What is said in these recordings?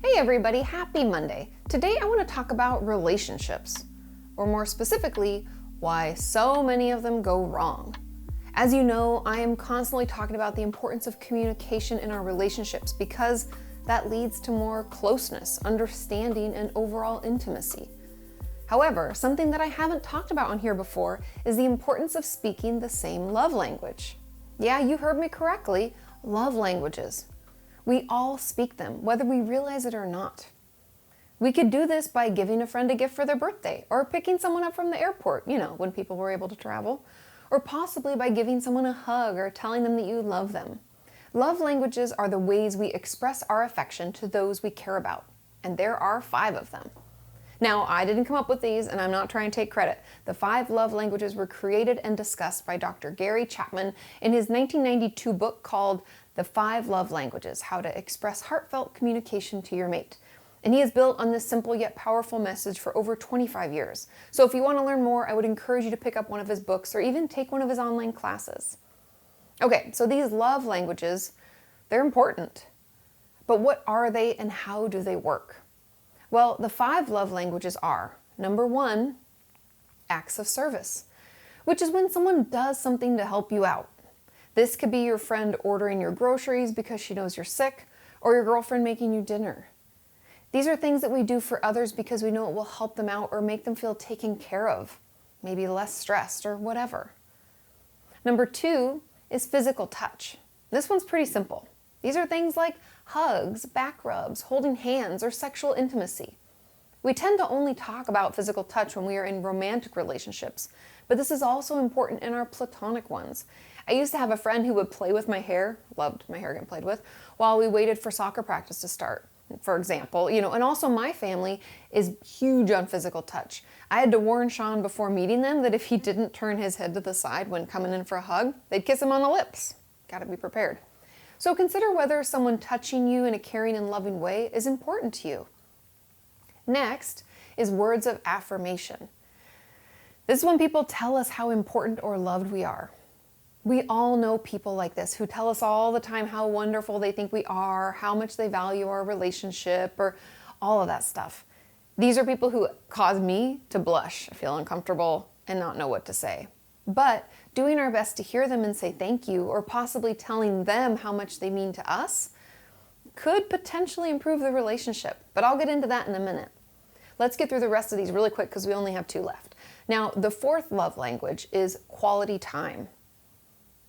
Hey everybody, happy Monday. Today I want to talk about relationships, or more specifically, why so many of them go wrong. As you know, I am constantly talking about the importance of communication in our relationships because that leads to more closeness, understanding, and overall intimacy. However, something that I haven't talked about on here before is the importance of speaking the same love language. Yeah, you heard me correctly, love languages. We all speak them, whether we realize it or not. We could do this by giving a friend a gift for their birthday, or picking someone up from the airport, when people were able to travel, or possibly by giving someone a hug or telling them that you love them. Love languages are the ways we express our affection to those we care about, and there are 5 of them. Now, I didn't come up with these, and I'm not trying to take credit. The 5 love languages were created and discussed by Dr. Gary Chapman in his 1992 book called The 5 Love Languages: How to Express Heartfelt Communication to Your Mate. And he has built on this simple yet powerful message for over 25 years. So if you want to learn more, I would encourage you to pick up one of his books or even take one of his online classes. Okay, so these love languages, they're important. But what are they and how do they work? Well, the 5 love languages are, number 1, acts of service, which is when someone does something to help you out. This could be your friend ordering your groceries because she knows you're sick, or your girlfriend making you dinner. These are things that we do for others because we know it will help them out or make them feel taken care of, maybe less stressed or whatever. Number 2 is physical touch. This one's pretty simple. These are things like hugs, back rubs, holding hands, or sexual intimacy. We tend to only talk about physical touch when we are in romantic relationships, but this is also important in our platonic ones. I used to have a friend who would play with my hair, loved my hair getting played with, while we waited for soccer practice to start, for example. And also my family is huge on physical touch. I had to warn Sean before meeting them that if he didn't turn his head to the side when coming in for a hug, they'd kiss him on the lips. Gotta be prepared. So consider whether someone touching you in a caring and loving way is important to you. Next is words of affirmation. This is when people tell us how important or loved we are. We all know people like this who tell us all the time how wonderful they think we are, how much they value our relationship, or all of that stuff. These are people who cause me to blush, feel uncomfortable, and not know what to say. But doing our best to hear them and say thank you, or possibly telling them how much they mean to us, could potentially improve the relationship. But I'll get into that in a minute. Let's get through the rest of these really quick because we only have 2 left. Now, the 4th love language is quality time,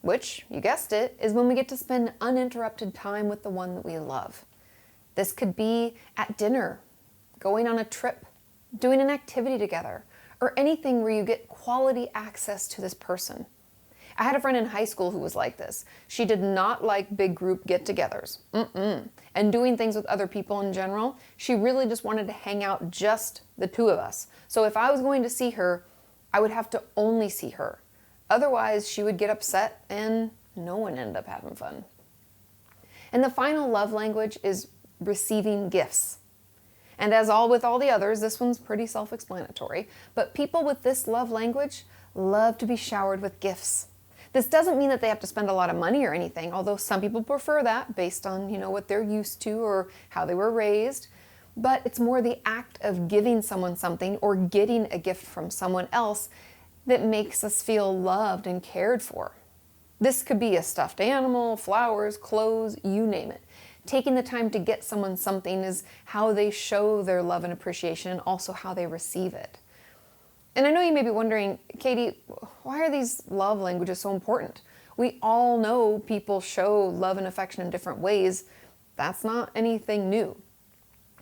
which, you guessed it, is when we get to spend uninterrupted time with the one that we love. This could be at dinner, going on a trip, doing an activity together, or anything where you get quality access to this person. I had a friend in high school who was like this. She did not like big group get-togethers. And doing things with other people in general, she really just wanted to hang out just the 2 of us. So if I was going to see her, I would have to only see her. Otherwise, she would get upset and no one ended up having fun. And the final love language is receiving gifts. And as with all the others, this one's pretty self-explanatory, but people with this love language love to be showered with gifts. This doesn't mean that they have to spend a lot of money or anything, although some people prefer that based on, what they're used to or how they were raised. But it's more the act of giving someone something or getting a gift from someone else that makes us feel loved and cared for. This could be a stuffed animal, flowers, clothes, you name it. Taking the time to get someone something is how they show their love and appreciation, and also how they receive it. And I know you may be wondering, Katie, why are these love languages so important? We all know people show love and affection in different ways. That's not anything new.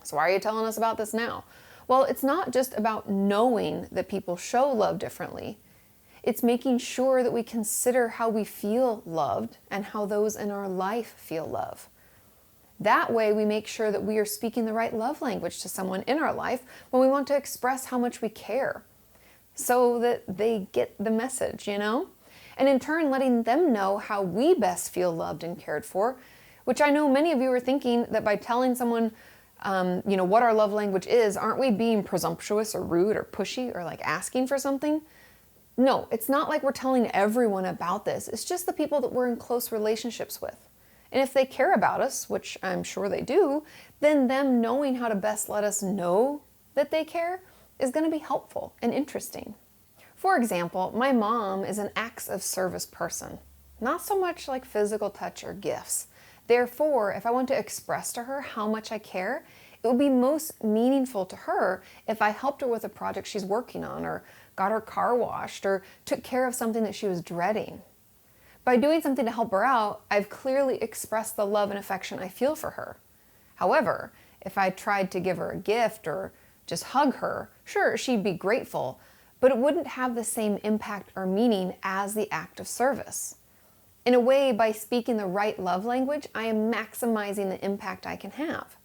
So why are you telling us about this now? Well, it's not just about knowing that people show love differently. It's making sure that we consider how we feel loved and how those in our life feel love. That way, we make sure that we are speaking the right love language to someone in our life when we want to express how much we care, so that they get the message, And in turn, letting them know how we best feel loved and cared for, which I know many of you are thinking that by telling someone, what our love language is, aren't we being presumptuous or rude or pushy or like asking for something? No, it's not like we're telling everyone about this. It's just the people that we're in close relationships with. And if they care about us, which I'm sure they do, then them knowing how to best let us know that they care is going to be helpful and interesting. For example, my mom is an acts of service person, not so much like physical touch or gifts. Therefore, if I want to express to her how much I care, it would be most meaningful to her if I helped her with a project she's working on, or got her car washed, or took care of something that she was dreading. By doing something to help her out, I've clearly expressed the love and affection I feel for her. However, if I tried to give her a gift or just hug her, sure, she'd be grateful, but it wouldn't have the same impact or meaning as the act of service. In a way, by speaking the right love language, I am maximizing the impact I can have.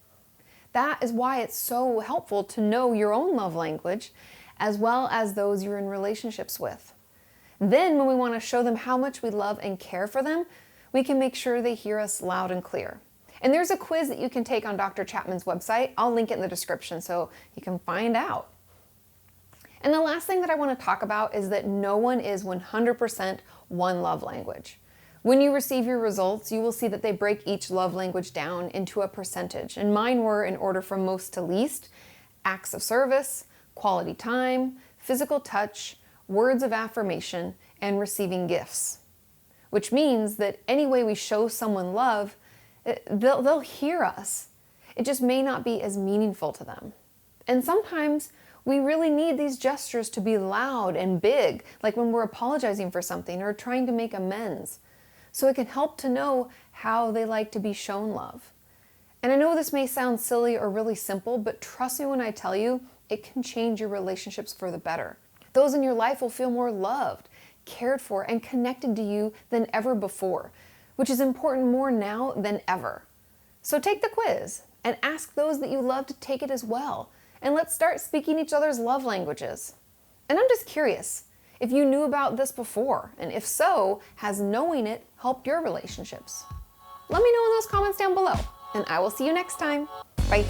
That is why it's so helpful to know your own love language, as well as those you're in relationships with. Then, when we want to show them how much we love and care for them, we can make sure they hear us loud and clear. And there's a quiz that you can take on Dr. Chapman's website. I'll link it in the description so you can find out. And the last thing that I want to talk about is that no one is 100% one love language. When you receive your results, you will see that they break each love language down into a percentage. And mine were, in order from most to least, acts of service, quality time, physical touch, words of affirmation, and receiving gifts. Which means that any way we show someone love, they'll hear us. It just may not be as meaningful to them. And sometimes we really need these gestures to be loud and big, like when we're apologizing for something or trying to make amends. So it can help to know how they like to be shown love. And I know this may sound silly or really simple, but trust me when I tell you, it can change your relationships for the better. Those in your life will feel more loved, cared for, and connected to you than ever before, which is important more now than ever. So take the quiz and ask those that you love to take it as well. And let's start speaking each other's love languages. And I'm just curious if you knew about this before, and if so, has knowing it helped your relationships? Let me know in those comments down below, and I will see you next time. Bye.